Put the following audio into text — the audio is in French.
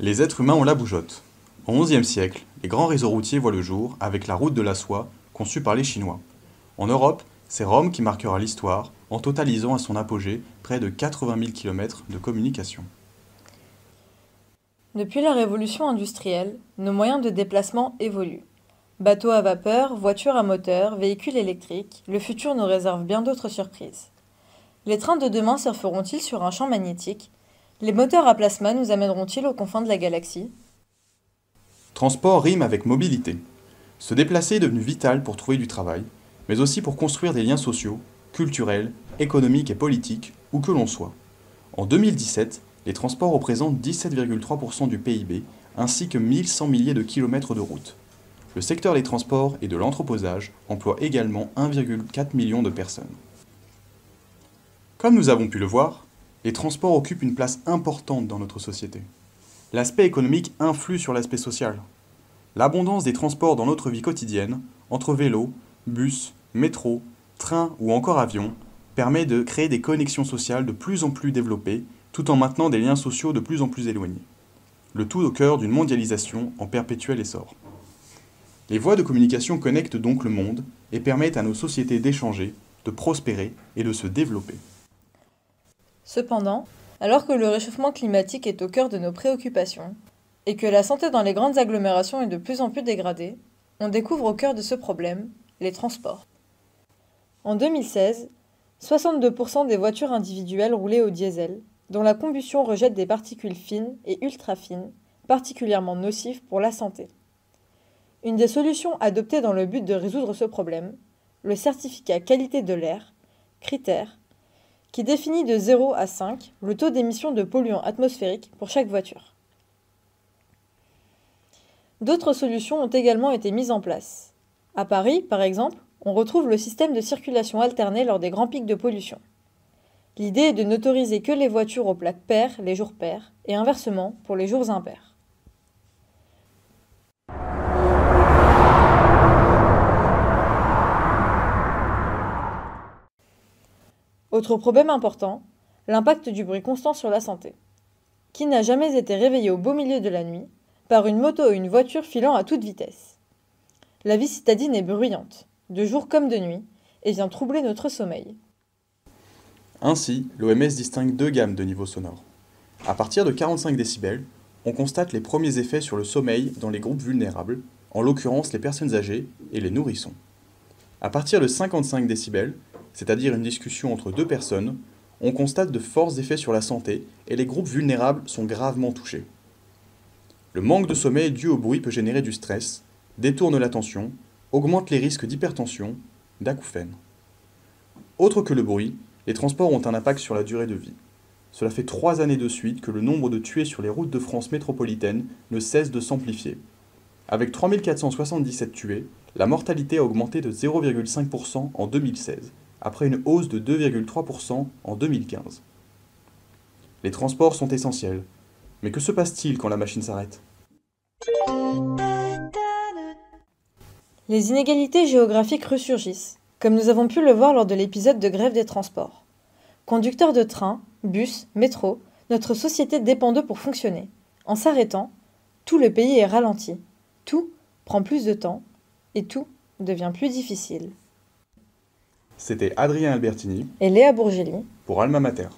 Les êtres humains ont la bougeotte. Au XIe siècle, les grands réseaux routiers voient le jour avec la route de la soie conçue par les Chinois. En Europe, c'est Rome qui marquera l'histoire en totalisant à son apogée près de 80 000 km de communication. Depuis la révolution industrielle, nos moyens de déplacement évoluent. Bateaux à vapeur, voitures à moteur, véhicules électriques, le futur nous réserve bien d'autres surprises. Les trains de demain surferont-ils sur un champ magnétique? Les moteurs à plasma nous amèneront-ils aux confins de la galaxie? Transport rime avec mobilité. Se déplacer est devenu vital pour trouver du travail, mais aussi pour construire des liens sociaux, culturels, économiques et politiques, où que l'on soit. En 2017, les transports représentent 17,3% du PIB, ainsi que 1100 milliers de kilomètres de route. Le secteur des transports et de l'entreposage emploie également 1,4 million de personnes. Comme nous avons pu le voir, les transports occupent une place importante dans notre société. L'aspect économique influe sur l'aspect social. L'abondance des transports dans notre vie quotidienne, entre vélos, bus, métro, train ou encore avion, permet de créer des connexions sociales de plus en plus développées, tout en maintenant des liens sociaux de plus en plus éloignés. Le tout au cœur d'une mondialisation en perpétuel essor. Les voies de communication connectent donc le monde et permettent à nos sociétés d'échanger, de prospérer et de se développer. Cependant, alors que le réchauffement climatique est au cœur de nos préoccupations, et que la santé dans les grandes agglomérations est de plus en plus dégradée, on découvre au cœur de ce problème les transports. En 2016, 62% des voitures individuelles roulaient au diesel, dont la combustion rejette des particules fines et ultra fines, particulièrement nocives pour la santé. Une des solutions adoptées dans le but de résoudre ce problème, le certificat qualité de l'air, critère, qui définit de 0 à 5 le taux d'émission de polluants atmosphériques pour chaque voiture. D'autres solutions ont également été mises en place. À Paris, par exemple, on retrouve le système de circulation alternée lors des grands pics de pollution. L'idée est de n'autoriser que les voitures aux plaques paires les jours pairs et inversement pour les jours impairs. Autre problème important, l'impact du bruit constant sur la santé. Qui n'a jamais été réveillé au beau milieu de la nuit par une moto ou une voiture filant à toute vitesse? La vie citadine est bruyante, de jour comme de nuit, et vient troubler notre sommeil. Ainsi, l'OMS distingue deux gammes de niveaux sonores. À partir de 45 décibels, on constate les premiers effets sur le sommeil dans les groupes vulnérables, en l'occurrence les personnes âgées et les nourrissons. À partir de 55 décibels, c'est-à-dire une discussion entre deux personnes, on constate de forts effets sur la santé et les groupes vulnérables sont gravement touchés. Le manque de sommeil dû au bruit peut générer du stress, détourne l'attention, augmente les risques d'hypertension, d'acouphènes. Autre que le bruit, les transports ont un impact sur la durée de vie. Cela fait 3 années de suite que le nombre de tués sur les routes de France métropolitaine ne cesse de s'amplifier. Avec 3 477 tués, la mortalité a augmenté de 0,5% en 2016, après une hausse de 2,3% en 2015. Les transports sont essentiels. Mais que se passe-t-il quand la machine s'arrête? Les inégalités géographiques ressurgissent, comme nous avons pu le voir lors de l'épisode de grève des transports. Conducteurs de train, bus, métro, notre société dépend d'eux pour fonctionner. En s'arrêtant, tout le pays est ralenti, tout prend plus de temps et tout devient plus difficile. C'était Adrien Albertini Et Léa Bourgelli pour Alma Mater.